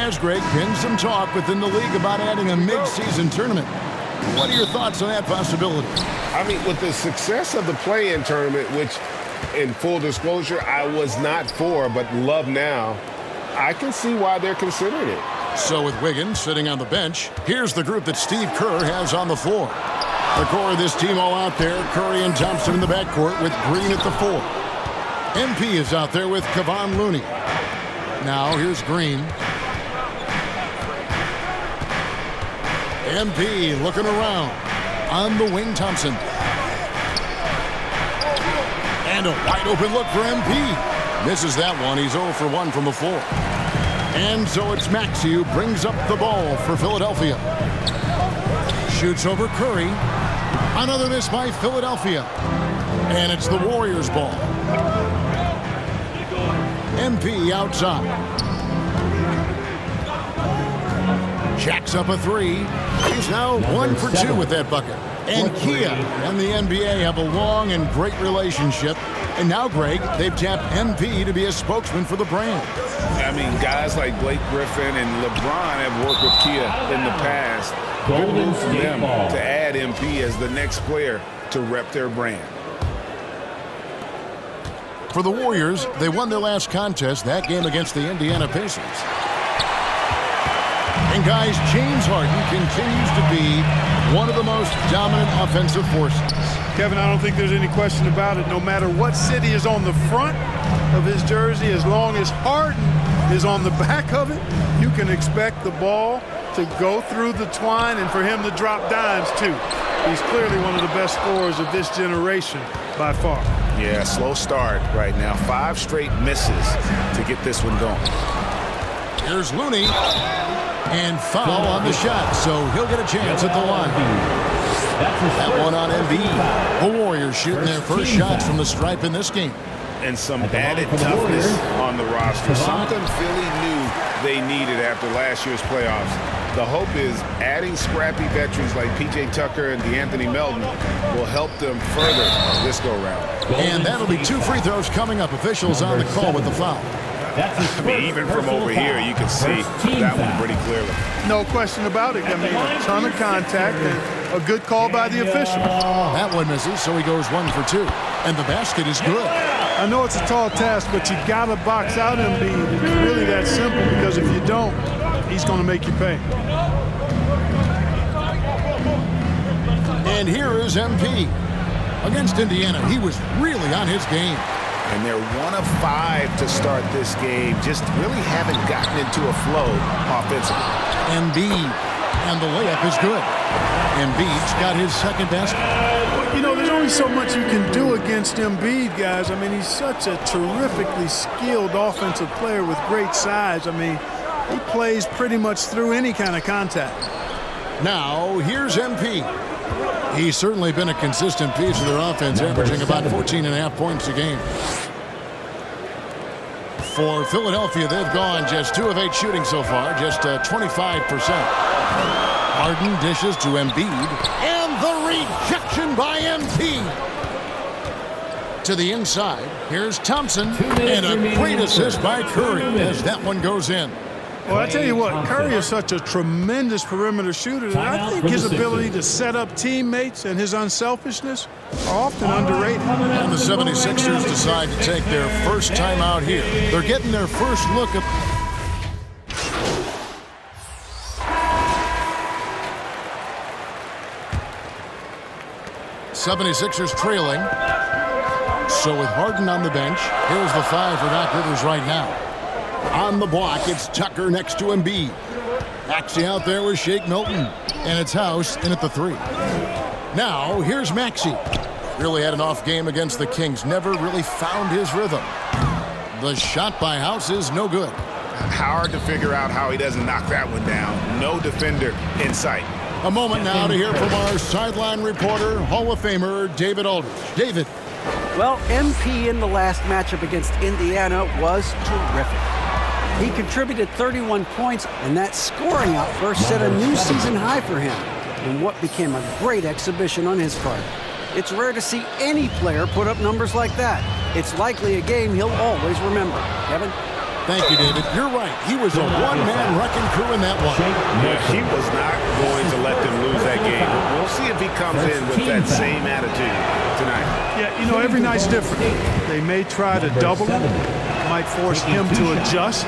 has, Greg, been some talk within the league about adding a mid-season tournament. What are your thoughts on that possibility? I mean, with the success of the play-in tournament, which, in full disclosure, I was not for, but love now, I can see why they're considering it. So with Wiggins sitting on the bench, here's the group that Steve Kerr has on the floor. The core of this team all out there, Curry and Thompson in the backcourt with Green at the 4. MP is out there with Kevon Looney. Now here's Green. MP looking around. On the wing, Thompson. And a wide open look for MP. Misses that one. He's 0 for 1 from the floor. And so it's Maxey who brings up the ball for Philadelphia. Shoots over Curry. Another miss by Philadelphia. And it's the Warriors' ball. MP outside. Jacks up a 3. He's now 1 for 2 with that bucket. And Kia and the NBA have a long and great relationship. And now, Greg, they've tapped MP to be a spokesman for the brand. I mean, guys like Blake Griffin and LeBron have worked with Kia in the past. Good move for them to add MP as the next player to rep their brand. For the Warriors, they won their last contest, that game against the Indiana Pacers. And guys, James Harden continues to be one of the most dominant offensive forces. Kevin, I don't think there's any question about it. No matter what city is on the front of his jersey, as long as Harden is on the back of it, you can expect the ball to go through the twine and for him to drop dimes too. He's clearly one of the best scorers of this generation by far. Yeah, slow start right now. 5 straight misses to get this one going. Here's Looney. And foul on the shot, so he'll get a chance at the line. That one on Embiid. The Warriors shooting their first shots from the stripe in this game. And some added toughness on the roster. Something Philly knew they needed after last year's playoffs. The hope is adding scrappy veterans like P.J. Tucker and DeAnthony Melton will help them further this go-round. And that'll be 2 free throws coming up. Officials on the call with the foul. I mean, even from over here, you can see that one pretty clearly. No question about it. I mean, a ton of contact and a good call by the official. That one misses, so he goes 1 for 2. And the basket is good. I know it's a tall task, but you got to box out Embiid. It's really that simple, because if you don't, he's going to make you pay. And here is MP. Against Indiana, he was really on his game. And they're 1 of 5 to start this game. Just really haven't gotten into a flow offensively. Embiid, and the layup is good. Embiid's got his second basket. You know, there's only so much you can do against Embiid, guys. I mean, he's such a terrifically skilled offensive player with great size. I mean, he plays pretty much through any kind of contact. Now, here's MP. He's certainly been a consistent piece of their offense, averaging about 14.5 points a game. For Philadelphia, they've gone just 2 of 8 shooting so far, just 25%. Harden dishes to Embiid, and the rejection by MP. To the inside, here's Thompson, and a great assist by Curry as that one goes in. Well, I tell you what, Curry is such a tremendous perimeter shooter that I think his ability to set up teammates and his unselfishness are often underrated. And the 76ers decide to take their first time out here. They're getting their first look at... '76ers trailing. So with Harden on the bench, here's the 5 for Doc Rivers right now. On the block, it's Tucker next to Embiid. Maxey out there with Shake Milton. And it's House in at the 3. Now, here's Maxey. Really had an off game against the Kings. Never really found his rhythm. The shot by House is no good. Hard to figure out how he doesn't knock that one down. No defender in sight. A moment now to hear from our sideline reporter, Hall of Famer David Aldridge. David. Well, MP in the last matchup against Indiana was terrific. He contributed 31 points, and that scoring outburst set a new season high for him in what became a great exhibition on his part. It's rare to see any player put up numbers like that. It's likely a game he'll always remember. Kevin? Thank you, David. You're right. He was a one-man wrecking crew in that one. Yeah, he was not going to let them lose that game. We'll see if he comes in with that same attitude tonight. Yeah, you know, every night's different. They may try to double him, might force him to adjust,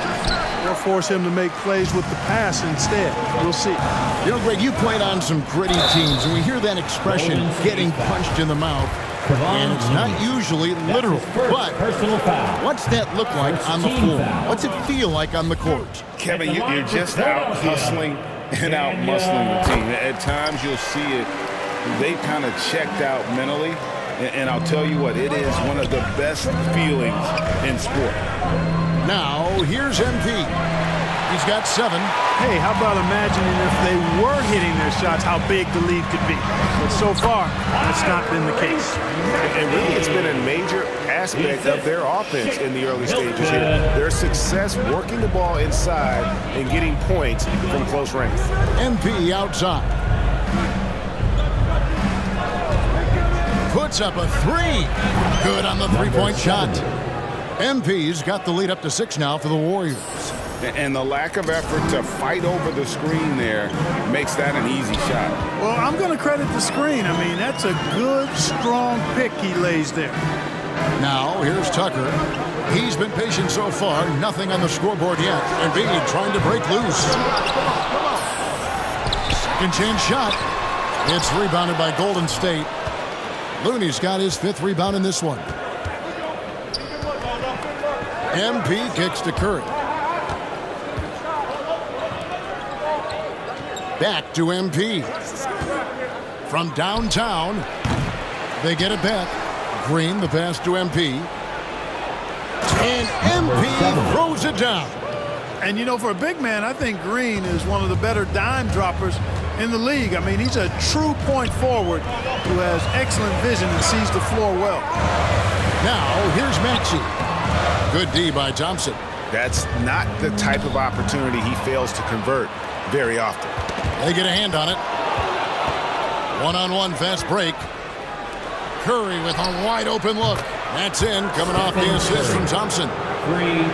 or force him to make plays with the pass instead. We'll see. You know, Greg, you played on some gritty teams, and we hear that expression, getting punched in the mouth. And it's not usually literal, but what's that look like on the floor? What's it feel like on the court? Kevin, you're just out hustling and out muscling the team. At times you'll see it. They've kind of checked out mentally. And I'll tell you what, it is one of the best feelings in sport. Now, here's MP. He's got 7. Hey, how about imagining if they were hitting their shots, how big the lead could be. But so far, that's not been the case. And really, it's been a major aspect of their offense in the early stages here. Their success working the ball inside and getting points from close range. MP outside. Puts up a 3. Good on the three-point shot. MP's got the lead up to 6 now for the Warriors. And the lack of effort to fight over the screen there makes that an easy shot. Well, I'm going to credit the screen. I mean, that's a good, strong pick he lays there. Now, here's Tucker. He's been patient so far. Nothing on the scoreboard yet. Embiid trying to break loose. Second chance shot. It's rebounded by Golden State. Looney's got his 5th rebound in this one. MP kicks to Curry. Back to MP. From downtown, they get it back. Green, the pass to MP. And MP throws it down. And, you know, for a big man, I think Green is one of the better dime droppers in the league. I mean, he's a true point forward who has excellent vision and sees the floor well. Now, here's Maxey. Good D by Thompson. That's not the type of opportunity he fails to convert very often. They get a hand on it. One-on-one fast break. Curry with a wide open look. That's in, coming off the assist from Thompson.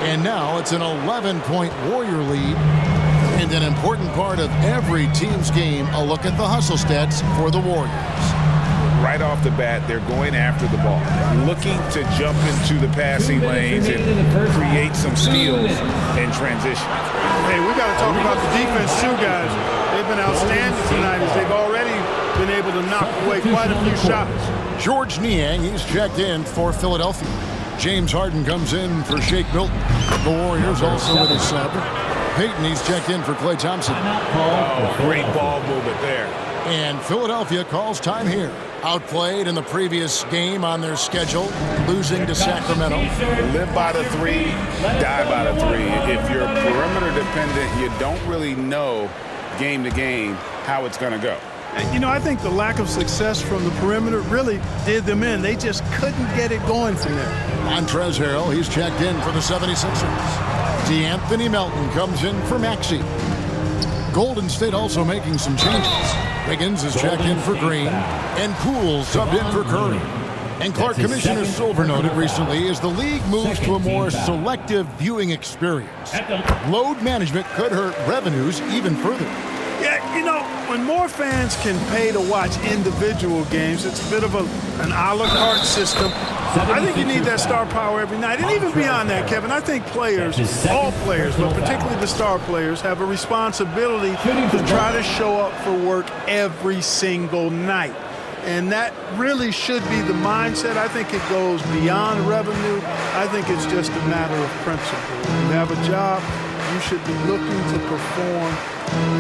And now it's an 11-point Warrior lead. And an important part of every team's game, a look at the hustle stats for the Warriors. Right off the bat, they're going after the ball, looking to jump into the passing lanes and create some steals in transition. Hey, we got to talk about the defense too, guys. They've been outstanding tonight as they've already been able to knock away quite a few shots. George Niang, he's checked in for Philadelphia. James Harden comes in for Shake Milton. The Warriors also with his sub. Peyton, he's checked in for Klay Thompson. Oh, great ball movement there. And Philadelphia calls time here. Outplayed in the previous game on their schedule, losing to Sacramento. Live by the 3, die by the 3. If you're perimeter dependent, you don't really know game to game how it's going to go. And, you know, I think the lack of success from the perimeter really did them in. They just couldn't get it going from there. Montrezl Harrell, he's checked in for the 76ers. DeAnthony Melton comes in for Maxey. Golden State also making some changes. Wiggins is checked in for Green, and Poole subbed in for Curry. And Clark, Commissioner Silver noted recently, as the league moves to a more selective viewing experience, load management could hurt revenues even further. Yeah, you know, when more fans can pay to watch individual games, it's a bit of an a la carte system. I think you need that star power every night. And even beyond that, Kevin, I think players, all players, but particularly the star players, have a responsibility to try to show up for work every single night. And that really should be the mindset. I think it goes beyond revenue. I think it's just a matter of principle. You have a job, you should be looking to perform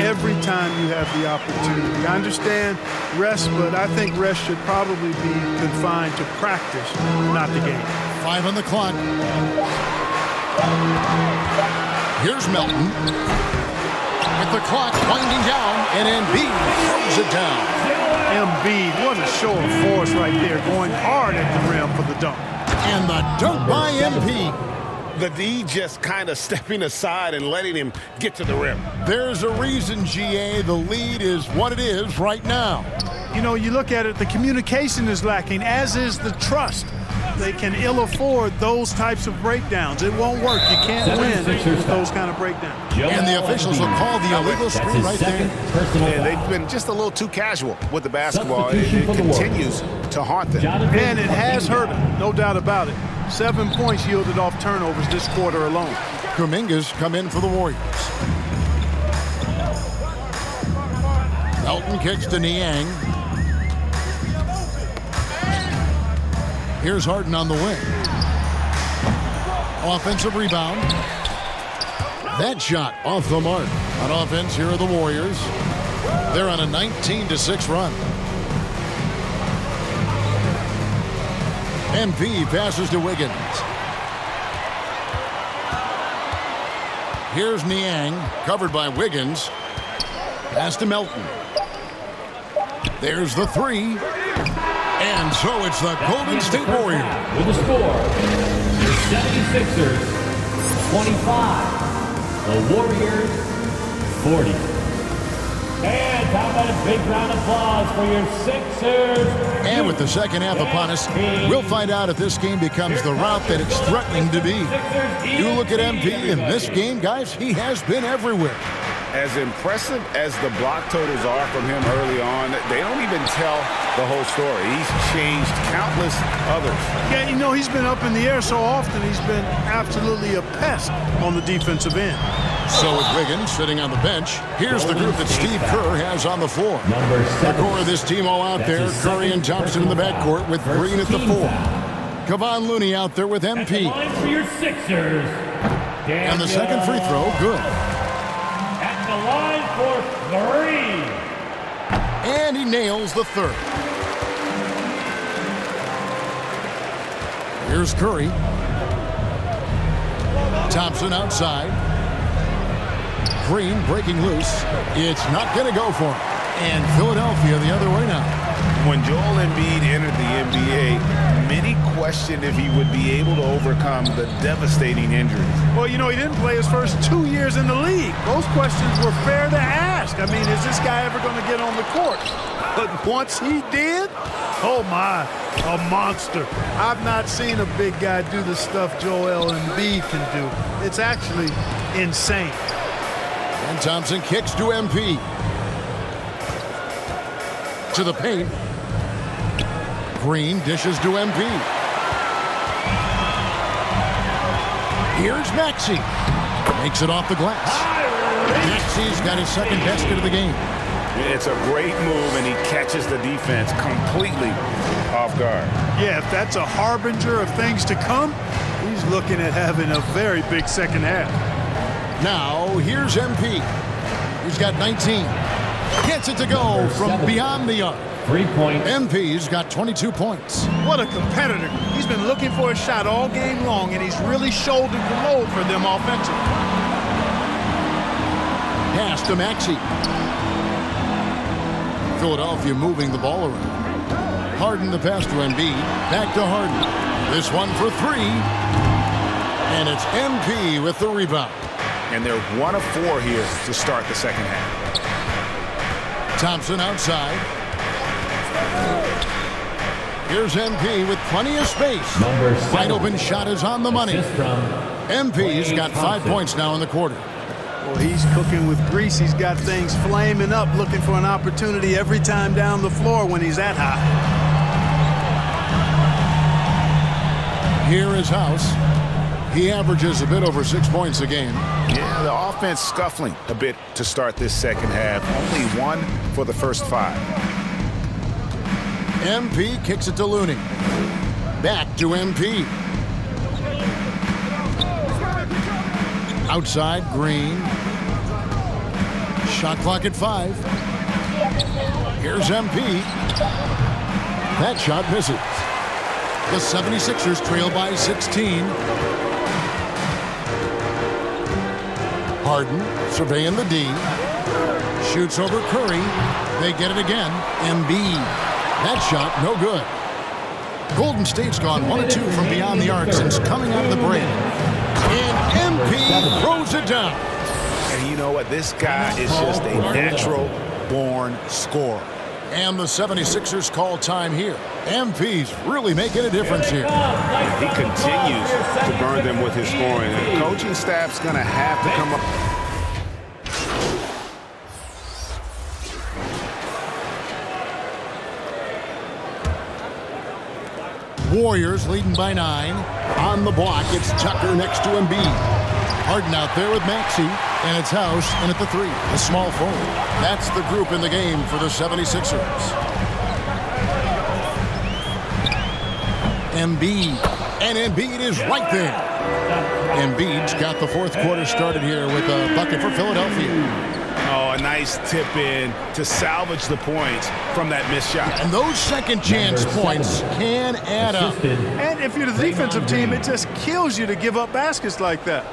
every time you have the opportunity. I understand rest, but I think rest should probably be confined to practice, not the game. 5 on the clock. Here's Melton. With the clock winding down, and Embiid throws it down. Embiid, what a show of force right there, going hard at the rim for the dunk. And the dunk by MP. The D just kind of stepping aside and letting him get to the rim. There's a reason, GA, the lead is what it is right now. You know, you look at it, the communication is lacking, as is the trust. they can ill afford those types of breakdowns. It won't work. You can't win with those kind of breakdowns. And the officials will call the illegal screen right there. Yeah, they've been just a little too casual with the basketball. It continues to haunt them. And it has hurt them, no doubt about it. 7 points yielded off turnovers this quarter alone. Kuminga's come in for the Warriors. Melton kicks to Niang. Here's Harden on the wing. Offensive rebound. That shot off the mark. On offense, here are the Warriors. They're on a 19-6 run. MP passes to Wiggins. Here's Niang, covered by Wiggins. Pass to Melton. There's the three. And so it's the Golden State Warriors. With the score, the 76ers 25, the Warriors 40. And how about a big round of applause for your Sixers? And with the second half upon us, we'll find out if this game becomes the route that it's threatening to be. You look at MP in this game, guys, he has been everywhere. As impressive as the block totals are from him early on, they don't even tell the whole story. He's changed countless others. Yeah, you know, he's been up in the air so often, he's been absolutely a pest on the defensive end. So with Wiggins sitting on the bench, here's the group that Steve Kerr has on the floor. The core of this team all out there, Curry and Thompson in the backcourt with Green at the 4. Kevon Looney out there with MP. For your Sixers. And the second free throw, good. At the line for 3. And he nails the third. Here's Curry. Thompson outside. Green breaking loose. It's not going to go for him. And Philadelphia the other way now. When Joel Embiid entered the NBA, many questioned if he would be able to overcome the devastating injuries. Well, you know, he didn't play his first 2 years in the league. Those questions were fair to ask. I mean, is this guy ever going to get on the court? But once he did, oh my, a monster. I've not seen a big guy do the stuff Joel Embiid can do. It's actually insane. And Thompson kicks to MP. To the paint. Green dishes to MP. Here's Maxey. Makes it off the glass. Maxey's got his second basket of the game. It's a great move, and he catches the defense completely off guard. Yeah, if that's a harbinger of things to come, he's looking at having a very big second half. Now, here's MP. He's got 19. Gets it to go from beyond the arc. 3 points. MP's got 22 points. What a competitor. He's been looking for a shot all game long, and he's really shouldered the load for them offensively. Pass to Maxey. Philadelphia moving the ball around. Harden the pass to Embiid. Back to Harden. This one for 3. And it's MP with the rebound. And they're 1 of 4 here to start the second half. Thompson outside. Here's MP with plenty of space. Number 7. Wide open shot is on the money. Assist from MP's got 5 points now in the quarter. Well, he's cooking with grease. He's got things flaming up, looking for an opportunity every time down the floor when he's that hot. Here is House. He averages a bit over 6 points a game. Yeah, the offense scuffling a bit to start this second half. Only 1 for the first 5. MP kicks it to Looney. Back to MP. Outside, Green. Shot clock at 5. Here's MP. That shot misses. The 76ers trail by 16. Harden surveying the D. Shoots over Curry. They get it again. Embiid. That shot, no good. Golden State's gone 1 of 2 from beyond the arc since coming out of the break. And MP throws it down. And you know what? This guy is just a natural-born scorer. And the 76ers call time here. MP's really making a difference here. He continues to burn them with his scoring. And the coaching staff's going to have to come up. Warriors leading by 9. On the block, it's Tucker next to Embiid. Harden out there with Maxey, and it's House in at the 3. A small forward. That's the group in the game for the 76ers. Embiid, and Embiid is right there. Embiid's got the fourth quarter started here with a bucket for Philadelphia. Oh, a nice tip in to salvage the points from that missed shot. And those second chance points can add up. And if you're the defensive team, it just kills you to give up baskets like that.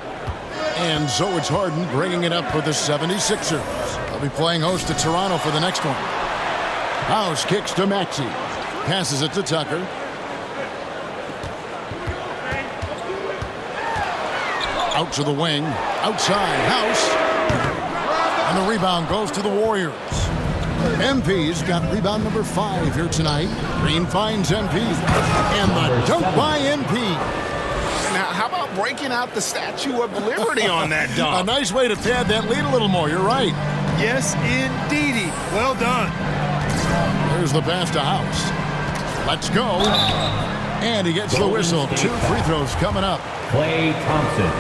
And so it's Harden bringing it up for the 76ers. They'll be playing host to Toronto for the next one. House kicks to Maxey. Passes it to Tucker. Out to the wing. Outside. House. And the rebound goes to the Warriors. MP's got rebound number 5 here tonight. Green finds MP. And the dunk by MP. Now, how about breaking out the Statue of Liberty on that dunk? A nice way to pad that lead a little more. You're right. Yes, indeedy. Well done. There's the pass to House. Let's go. And he gets the whistle. 2 free throws coming up. Klay Thompson.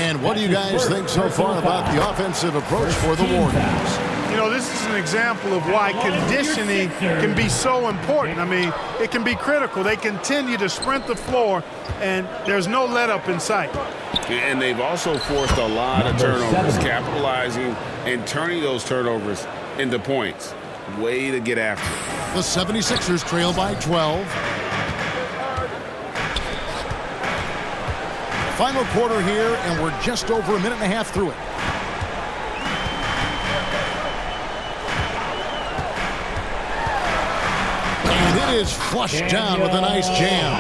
And what do you guys think so far about the offensive approach for the Warriors? You know, this is an example of why conditioning can be so important. I mean, it can be critical. They continue to sprint the floor, and there's no let-up in sight. And they've also forced a lot of turnovers, capitalizing and turning those turnovers into points. Way to get after it. The 76ers trail by 12. Final quarter here, and we're just over a minute and a half through it. And it is flushed down with a nice jam.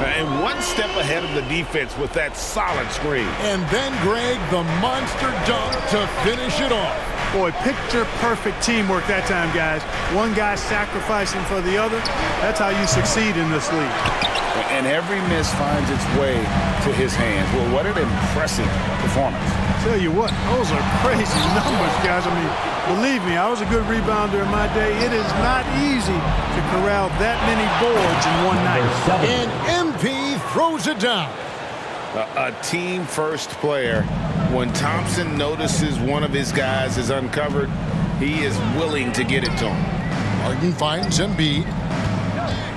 And one step ahead of the defense with that solid screen. And then Greg, the monster dunk to finish it off. Boy, picture-perfect teamwork that time, guys. One guy sacrificing for the other. That's how you succeed in this league. And every miss finds its way to his hands. Well, what an impressive performance. Tell you what, those are crazy numbers, guys. I mean, believe me, I was a good rebounder in my day. It is not easy to corral that many boards in one night. And MP throws it down. A team-first player. When Thompson notices one of his guys is uncovered, he is willing to get it to him. Harden finds Embiid.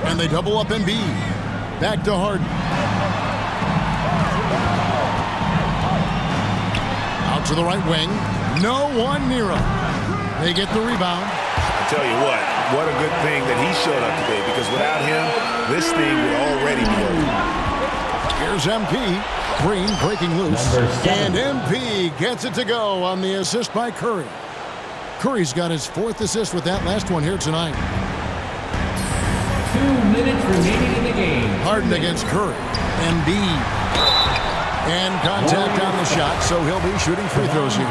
And they double up Embiid. Back to Harden. Out to the right wing. No one near him. They get the rebound. I tell you what a good thing that he showed up today, because without him, this thing would already be over. Here's MP. Green breaking loose. And MP gets it to go on the assist by Curry. Curry's got his 4th assist with that last one here tonight. 2 minutes remaining in the game. Harden against Curry. Embiid. And contact on the shot, so he'll be shooting free throws here.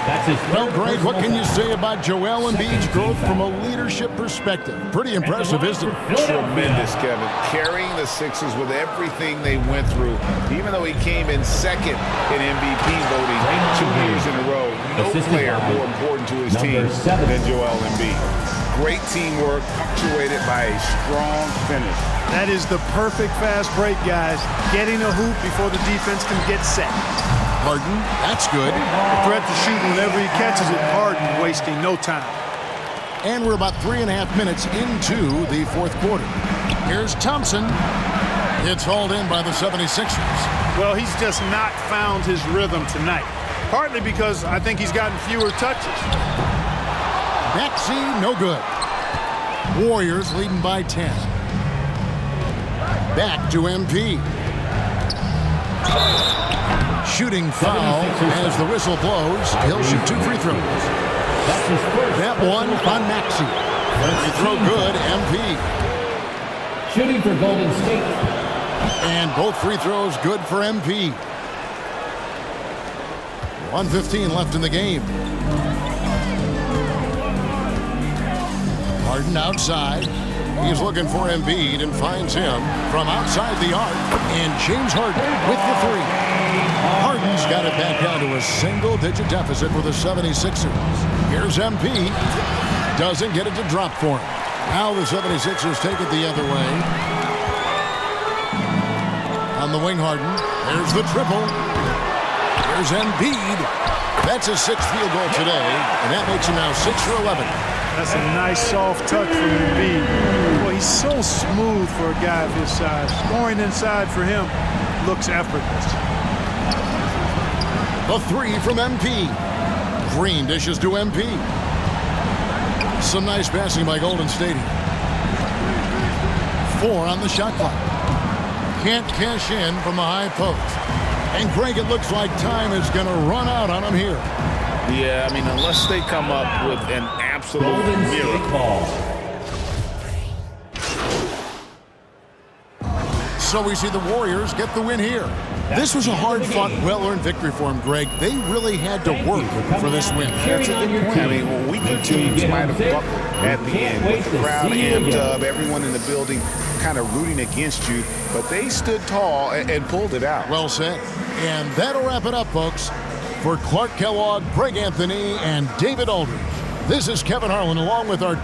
That's his Well, Greg, what can you say about Joel Embiid's growth from a leadership perspective? Pretty impressive, isn't it? Tremendous, Kevin. Carrying the Sixers with everything they went through, even though he came in second in MVP voting 2 years in a row. No player more important to his team than Joel Embiid. Great teamwork, punctuated by a strong finish. That is the perfect fast break, guys. Getting a hoop before the defense can get set. Harden, that's good. The threat to shoot whenever he catches it. Harden wasting no time. And we're about 3.5 minutes into the 4th quarter. Here's Thompson. It's hauled in by the 76ers. Well, he's just not found his rhythm tonight. Partly because I think he's gotten fewer touches. Maxey, no good. Warriors leading by 10. Back to MP. Shooting foul as the whistle blows. He'll shoot 2 free throws. That one on Maxey. Free throw good, MP. Shooting for Golden State. And both free throws good for MP. 1:15 left in the game. Harden outside. He's looking for Embiid and finds him from outside the arc. And James Harden with the three. Harden's got it back down to a single-digit deficit for the 76ers. Here's Embiid. Doesn't get it to drop for him. Now the 76ers take it the other way. On the wing, Harden. There's the triple. Here's Embiid. That's his sixth field goal today, and that makes him now 6 for 11. That's a nice soft touch from Embiid. Well, he's so smooth for a guy of his size. Scoring inside for him looks effortless. The three from MP. Green dishes to MP. Some nice passing by Golden State. 4 on the shot clock. Can't cash in from the high post. And Greg, it looks like time is going to run out on him here. Yeah, I mean, unless they come up with an absolute Golden State miracle. ball. So we see the Warriors get the win here. This was a hard-fought, well-earned victory for them, Greg. They really had to work for this win. That's a good point. I mean, when weaker teams might have buckled at the end with the crowd amped up, everyone in the building kind of rooting against you, but they stood tall and pulled it out. Well said. And that'll wrap it up, folks. For Clark Kellogg, Greg Anthony, and David Aldridge, this is Kevin Harlan along with our...